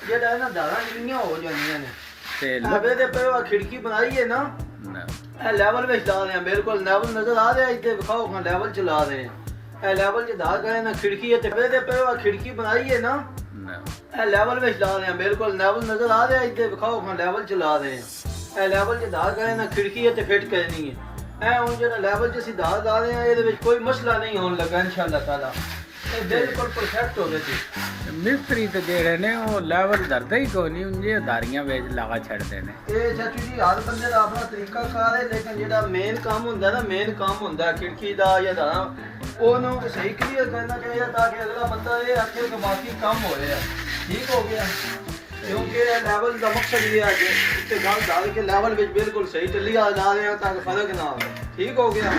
ਜਿਹੜਾ ਨਾ ਦਾਣਾ ਜਿੰਨੀਆਂ ਹੋ ਜਾਂਦੀਆਂ ਨੇ ਤੇ ਲਵੇ ਦੇ ਪਏ ਖਿੜਕੀ ਬਣਾਈ ਹੈ ਨਾ ਇਹ ਲੈਵਲ ਵਿੱਚ ਲਾ ਰਹੇ ਆ ਬਿਲਕੁਲ ਲੈਵਲ ਨਜ਼ਰ ਆ ਰਿਹਾ ਇੱਥੇ ਵਿਖਾਓ ਖਾਂ ਲੈਵਲ ਚ ਲਾ ਰਹੇ ਆ ਇਹ ਲੈਵਲ ਚ ਦਾ ਗਏ ਨਾ ਖਿੜਕੀ ਤੇ ਲਵੇ ਦੇ ਪਏ ਖਿੜਕੀ ਬਣਾਈ ਹੈ ਨਾ ਇਹ ਲੈਵਲ ਵਿੱਚ ਲਾ ਰਹੇ ਆ ਬਿਲਕੁਲ ਲੈਵਲ ਨਜ਼ਰ ਆ ਰਿਹਾ ਇੱਥੇ ਵਿਖਾਓ ਖਾਂ ਲੈਵਲ ਚ ਲਾ ਰਹੇ ਆ ਇਹ ਲੈਵਲ ਚ ਦਾ ਗਏ ਨਾ ਖਿੜਕੀ ਤੇ ਫਿੱਟ ਕਰਨੀ ਹੈ ਇਹ ਹੁਣ ਜਿਹੜਾ ਲੈਵਲ ਚ ਅਸੀਂ ਦਾ ਲਾ ਰਹੇ ਆ ਇਹਦੇ ਵਿੱਚ ਕੋਈ ਮਸਲਾ ਨਹੀਂ ਹੋਣ ਲੱਗਾ ਇਨਸ਼ਾਅੱਲਾ ਤਾਲਾ ਬਿਲਕੁਲ ਪਰਫੈਕਟ ਹੋ ਗਏ ਜੀ ਮਿਸਤਰੀ ਤੇ ਜਿਹੜੇ ਨੇ ਉਹ ਲੈਵਲ ਧਰਦੇ ਹੀ ਕੋਈ ਨਹੀਂ ਉਂਝੇ ਧਾਰੀਆਂ ਵਿੱਚ ਲਗਾ ਛੱਡਦੇ ਨੇ ਇਹ ਚਾਚੂ ਜੀ ਹਰ ਬੰਦੇ ਦਾ ਆਪਣਾ ਤਰੀਕਾ ਕਾਰ ਹੈ ਲੇਕਿਨ ਜਿਹੜਾ ਮੇਨ ਕੰਮ ਹੁੰਦਾ ਨਾ ਮੇਨ ਕੰਮ ਹੁੰਦਾ ਖਿੜਕੀ ਦਾ ਜਾਂ ਧਾਰਾਂ ਉਹਨੂੰ ਸਹੀ ਕਲੀਅਰ ਕਰਨਾ ਚਾਹੀਦਾ ਤਾਂ ਕਿ ਅਗਲਾ ਬੰਦਾ ਇਹ ਆਖੇ ਕਿ ਬਾਕੀ ਕੰਮ ਹੋ ਰਿਹਾ ਠੀਕ ਹੋ ਗਿਆ ਕਿਉਂਕਿ ਇਹ ਲੈਵਲ ਦਾ ਮਕਸਦ ਇਹ ਹੈ ਕਿ ਉੱਤੇ ਗੱਲ ਡਾਲ ਕੇ ਲੈਵਲ ਵਿੱਚ ਬਿਲਕੁਲ ਸਹੀ ਚੱਲੀ ਆ ਜਾ ਰਹੇ ਤਾਂ ਕਿ ਫਰਕ ਨਾ ਆਵੇ ਠੀਕ ਹੋ ਗਿਆ